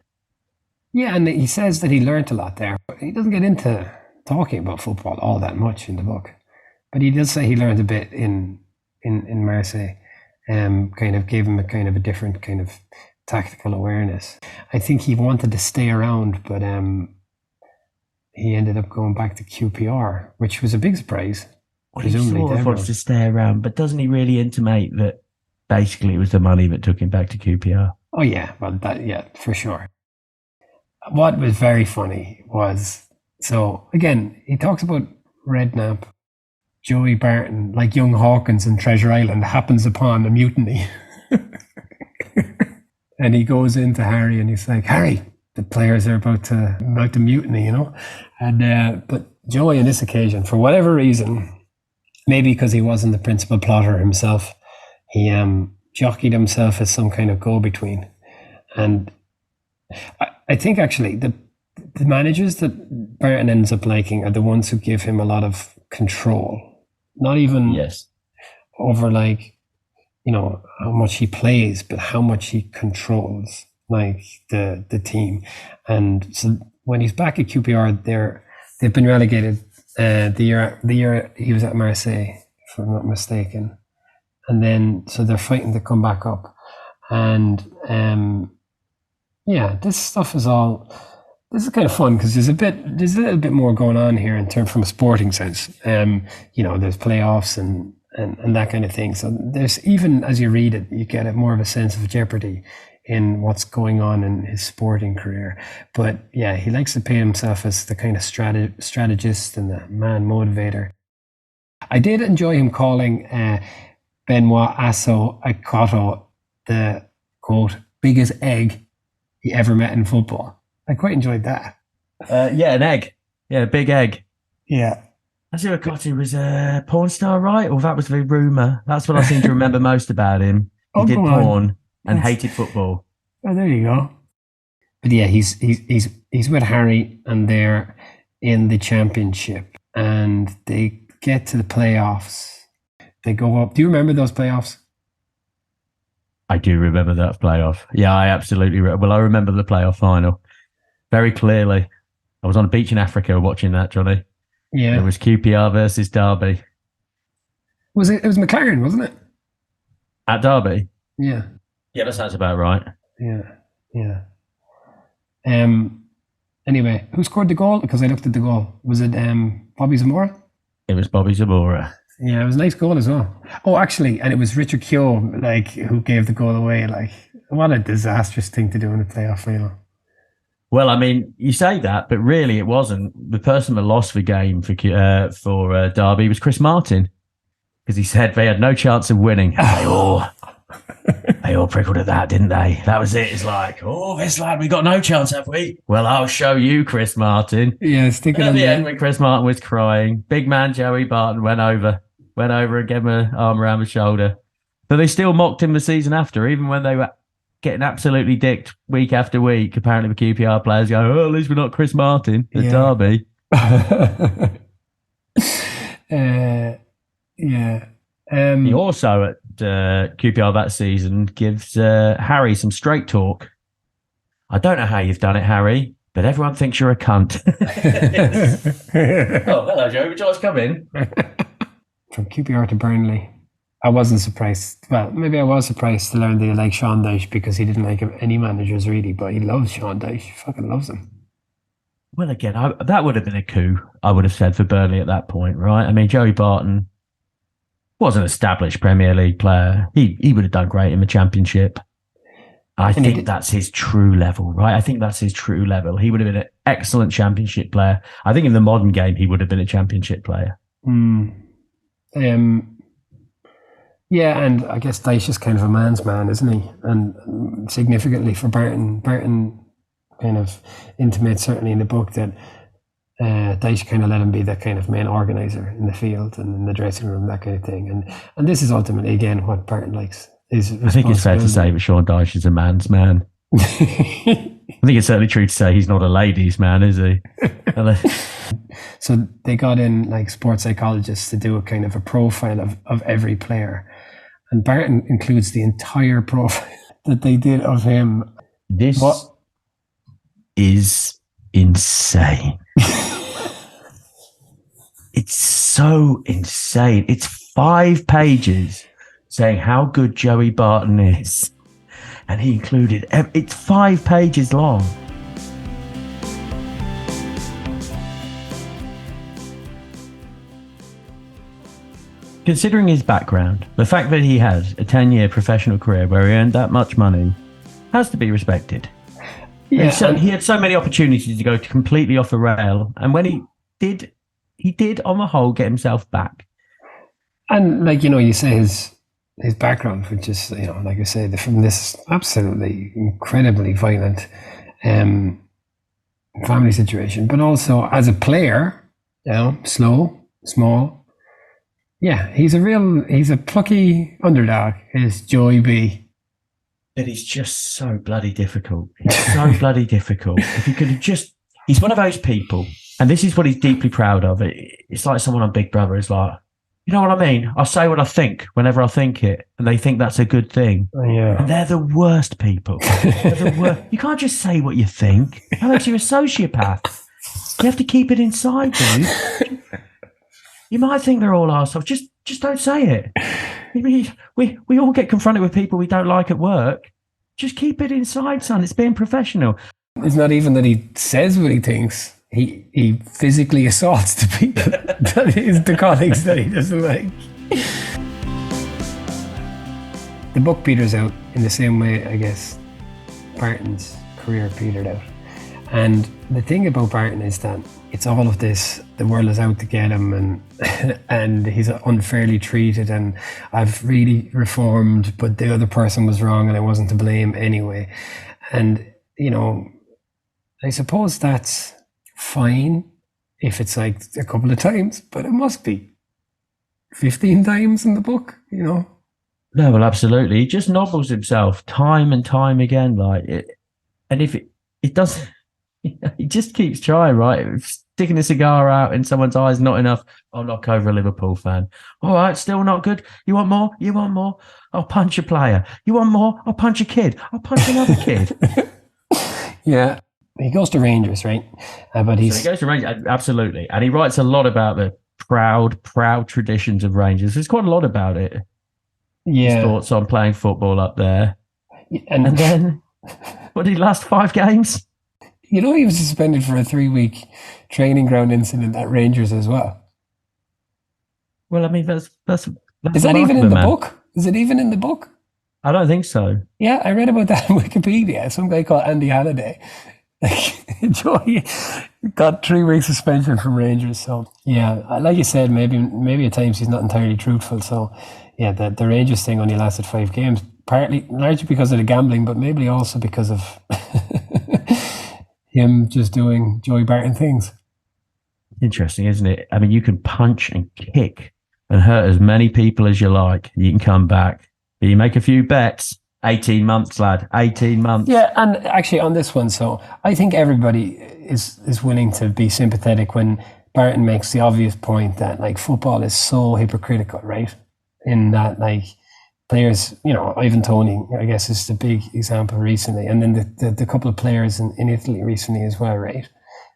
Yeah, and he says that he learnt a lot there. He doesn't get into talking about football all that much in the book. But he does say he learned a bit in Marseille. Kind of gave him a kind of a different kind of tactical awareness. I think he wanted to stay around, but he ended up going back to QPR, which was a big surprise. Well, he sort of wants to stay around, but doesn't he really intimate that basically it was the money that took him back to QPR? Oh yeah, well for sure. What was very funny was, so again, he talks about Redknapp. Joey Barton, like young Hawkins in Treasure Island, happens upon a mutiny. And he goes into Harry and he's like, Harry, the players are about to mutiny, you know? And but Joey, on this occasion, for whatever reason, maybe because he wasn't the principal plotter himself, he jockeyed himself as some kind of go-between. And I think actually the managers that Barton ends up liking are the ones who give him a lot of control. Not even over like, you know, how much he plays, but how much he controls like the team. And so when he's back at QPR, they've been relegated the year he was at Marseille, if I'm not mistaken. And then so they're fighting to come back up. And this stuff is kind of fun because there's a little bit more going on here in terms from a sporting sense. You know, there's playoffs and that kind of thing. So there's, even as you read it, you get more of a sense of jeopardy in what's going on in his sporting career. But yeah, he likes to paint himself as the kind of strategist and the man motivator. I did enjoy him calling Benoit Asso Ikoto the, quote, biggest egg he ever met in football. I quite enjoyed that. An egg. Yeah, a big egg. Yeah. Asso Ikoto was a porn star, right? Or that was the rumour? That's what I seem to remember most about him. He did porn and hated football. Oh, there you go. But yeah, he's with Harry and they're in the championship and they get to the playoffs. They go up. Do you remember those playoffs? I do remember that playoff. Yeah, I absolutely. I remember the playoff final very clearly. I was on a beach in Africa watching that, Johnny. Yeah. It was QPR versus Derby. Was it? It was McLaren, wasn't it? At Derby? Yeah. Yeah, that sounds about right. Yeah. Anyway, who scored the goal? Because I looked at the goal. Was it Bobby Zamora? It was Bobby Zamora. Yeah, it was a nice goal as well. Oh, actually, and it was Richard Keogh, like, who gave the goal away. Like, what a disastrous thing to do in the playoff final. Well, I mean, you say that, but really it wasn't. The person that lost the game for Derby was Chris Martin, because he said they had no chance of winning. They all prickled at that, didn't they? That was it. It's like, this lad, we got no chance, have we? Well, I'll show you, Chris Martin. Yeah, sticking at on the end when Chris Martin was crying, big man Joey Barton went over and gave him an arm around the shoulder. But they still mocked him the season after, even when they were getting absolutely dicked week after week. Apparently the QPR players go, at least we're not Chris Martin at Derby. He also at QPR that season gives Harry some straight talk. I don't know how you've done it, Harry, but everyone thinks you're a cunt. Oh, hello, Joe. Would you like to come in? From QPR to Burnley. I wasn't surprised. Well, maybe I was surprised to learn that he liked Sean Dyche because he didn't like any managers really, but he loves Sean Dyche. He fucking loves him. Well, again, that would have been a coup, I would have said, for Burnley at that point, right? I mean, Joey Barton was an established Premier League player. He would have done great in the Championship. I think that's his true level, right? I think that's his true level. He would have been an excellent Championship player. I think in the modern game, he would have been a Championship player. Yeah, and I guess Dyche is kind of a man's man, isn't he? And significantly for Barton kind of intimates, certainly in the book, that Dyche kind of let him be that kind of main organizer in the field and in the dressing room, that kind of thing. And this is ultimately, again, what Barton likes. I think it's fair to say that Sean Dyche is a man's man. I think it's certainly true to say he's not a ladies' man, is he? So they got in like sports psychologists to do a kind of a profile of every player. And Barton includes the entire profile that they did of him. This is insane. It's so insane. It's 5 pages saying how good Joey Barton is. And he included, it's 5 pages long. Considering his background, the fact that he has a 10-year professional career where he earned that much money has to be respected. Yeah, he had so many opportunities to go completely off the rail. And when he did on the whole get himself back. And like, you know, you say his his background, which is, like I say, from this absolutely incredibly violent family situation, but also as a player, slow, small. Yeah, he's a plucky underdog, is Joey B. But he's just so bloody difficult. He's so bloody difficult. If he could have he's one of those people, and this is what he's deeply proud of. It's like someone on Big Brother is like, you know what I mean? I say what I think whenever I think it, and they think that's a good thing. Yeah. And they're the worst people. They're the worst. You can't just say what you think. That makes you a sociopath. You have to keep it inside, dude. You might think they're all arseholes. Just don't say it. I mean, we all get confronted with people we don't like at work. Just keep it inside, son. It's being professional. It's not even that he says what he thinks. He physically assaults the people, the colleagues that he doesn't like. The book peters out in the same way, I guess, Barton's career petered out. And the thing about Barton is that it's all of this, the world is out to get him, and he's unfairly treated, and I've really reformed, but the other person was wrong and I wasn't to blame anyway. And, I suppose that's fine if it's like a couple of times, but it must be 15 times in the book, No, well, absolutely. He just nobbles himself time and time again, like it. And if it doesn't, he just keeps trying, right? Sticking a cigar out in someone's eyes, not enough. I'll knock over a Liverpool fan. All right, still not good. You want more? You want more? I'll punch a player. You want more? I'll punch a kid. I'll punch another kid. Yeah. He goes to Rangers, right? But he goes to Rangers, absolutely. And he writes a lot about the proud traditions of Rangers. There's quite a lot about it. Yeah. His thoughts on playing football up there. And then, what did he last 5 games? He was suspended for a 3-week training ground incident at Rangers as well. Well, I mean, that's is that even in the book? Is it even in the book? I don't think so. Yeah, I read about that on Wikipedia. Some guy called Andy Halliday. Joey got 3-week suspension from Rangers. So yeah, like you said, maybe at times he's not entirely truthful. So yeah, the Rangers thing only lasted 5 games, largely because of the gambling, but maybe also because of him just doing Joey Barton things. Interesting, isn't it? I mean, you can punch and kick and hurt as many people as you like. You can come back. But you make a few bets. 18 months, lad. 18 months. Yeah, and actually on this one, so I think everybody is willing to be sympathetic when Barton makes the obvious point that like football is so hypocritical, right? In that like players, Ivan Toney, I guess, is the big example recently, and then the couple of players in Italy recently as well, right?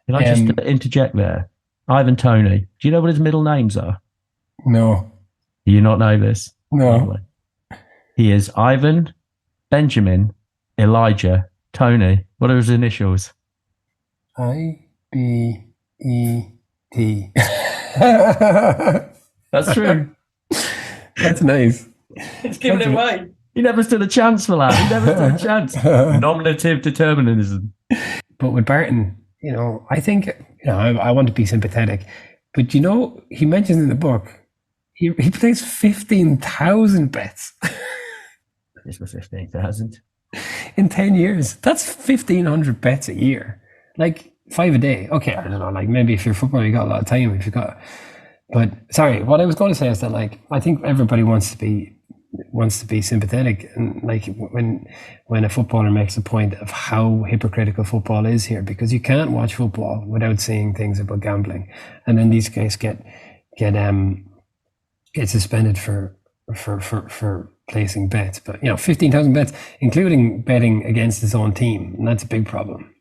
Can I just interject there? Ivan Toney. Do you know what his middle names are? No. Do you not know this? No. Anyway. He is Ivan, Benjamin, Elijah, Tony. What are his initials? IBET. That's true. That's nice. It's giving it away. He never stood a chance for that. He never stood a chance. Nominative determinism. But with Barton, I think, I want to be sympathetic. But, he mentions in the book, he plays 15,000 bets. This was 15,000. In 10 years. That's 1,500 bets a year. Like 5 a day. Okay, I don't know. Like maybe if you're a footballer, you got a lot of time. But sorry, what I was going to say is that like I think everybody wants to be sympathetic, and like when a footballer makes a point of how hypocritical football is here, because you can't watch football without seeing things about gambling, and then these guys get suspended for placing bets. But 15,000 bets, including betting against his own team, and that's a big problem.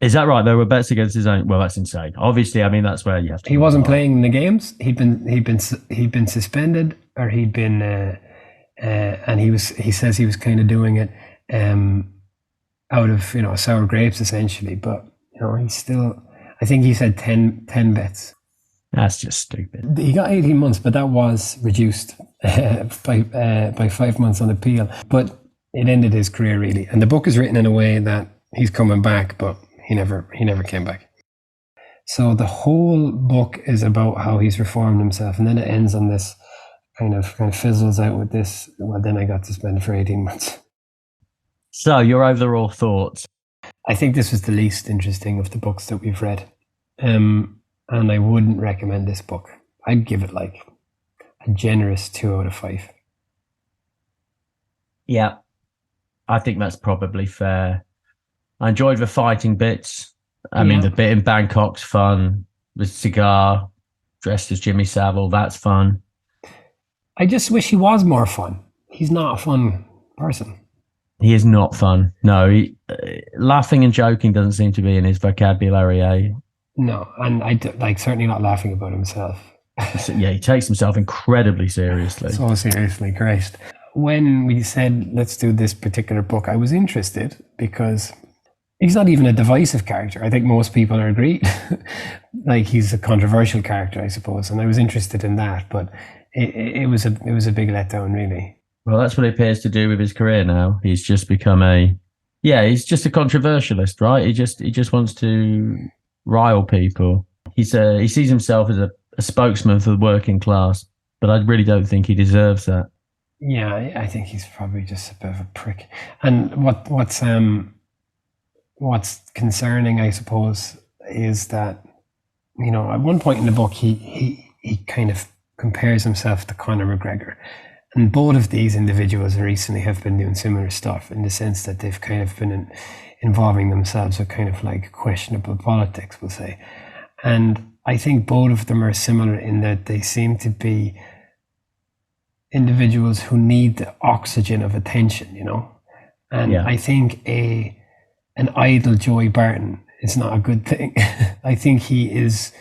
Is that right? There were bets against his own. Well, that's insane. Obviously, I mean that's where you have to. He wasn't playing in the games. He'd been suspended, or he'd been, and he says he was kind of doing it out of sour grapes essentially. But he's still. I think he said 10 bets. That's just stupid. He got 18 months, but that was reduced by 5 months on appeal. But it ended his career really. And the book is written in a way that he's coming back, but he never came back. So the whole book is about how he's reformed himself, and then it ends on this kind of fizzles out with this, well, then I got suspended for 18 months. So, your overall thoughts? I think this was the least interesting of the books that we've read. And I wouldn't recommend this book. I'd give it like a generous 2 out of 5. Yeah, I think that's probably fair. I enjoyed the fighting bits. I mean, the bit in Bangkok's fun. The cigar, dressed as Jimmy Savile, that's fun. I just wish he was more fun. He's not a fun person. He is not fun. No, laughing and joking doesn't seem to be in his vocabulary, eh? No, and certainly not laughing about himself. So, yeah, he takes himself incredibly seriously. So seriously, Christ. When we said, let's do this particular book, I was interested because he's not even a divisive character. I think most people are agreed. Like, he's a controversial character, I suppose. And I was interested in that, but it was a big letdown, really. Well, that's what he appears to do with his career now. He's just become he's just a controversialist, right? He just wants to rile people. He sees himself as a spokesman for the working class, but I really don't think he deserves that. Yeah, I think he's probably just a bit of a prick. And what's concerning, I suppose, is that, you know, at one point in the book, he kind of compares himself to Conor McGregor. And both of these individuals recently have been doing similar stuff, in the sense that they've kind of been involving themselves with kind of like questionable politics, we'll say. And I think both of them are similar in that they seem to be individuals who need the oxygen of attention, you know. And I think an idle Joey Barton is not a good thing. I think he is,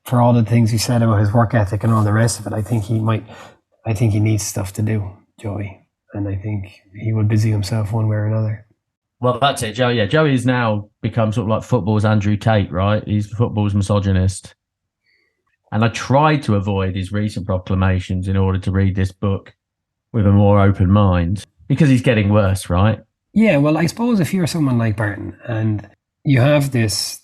for all the things he said about his work ethic and all the rest of it, I think he needs stuff to do, Joey. And I think he will busy himself one way or another. Well, that's it, Joey. Yeah, Joey's now become sort of like football's Andrew Tate, right? He's football's misogynist. And I tried to avoid his recent proclamations in order to read this book with a more open mind, because he's getting worse, right? Yeah, well, I suppose if you're someone like Barton and you have this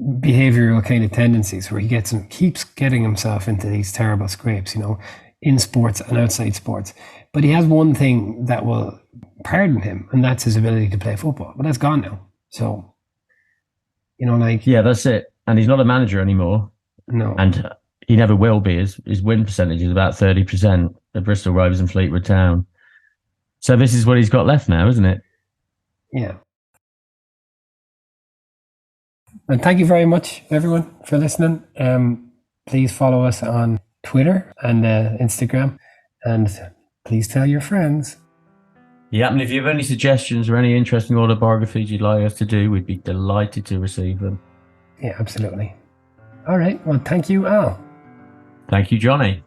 behavioural kind of tendencies where he keeps getting himself into these terrible scrapes, you know, in sports and outside sports. But he has one thing that will pardon him, and that's his ability to play football. But that's gone now. So, you know, like... Yeah, that's it. And he's not a manager anymore. No. And he never will be. His win percentage is about 30% at Bristol, Rovers and Fleetwood Town. So this is what he's got left now, isn't it? Yeah. And thank you very much, everyone, for listening. Please follow us on Twitter and Instagram, and please tell your friends. Yeah, and if you have any suggestions or any interesting autobiographies you'd like us to do, we'd be delighted to receive them. Yeah, absolutely. All right. Well, thank you, Al. Thank you, Johnny.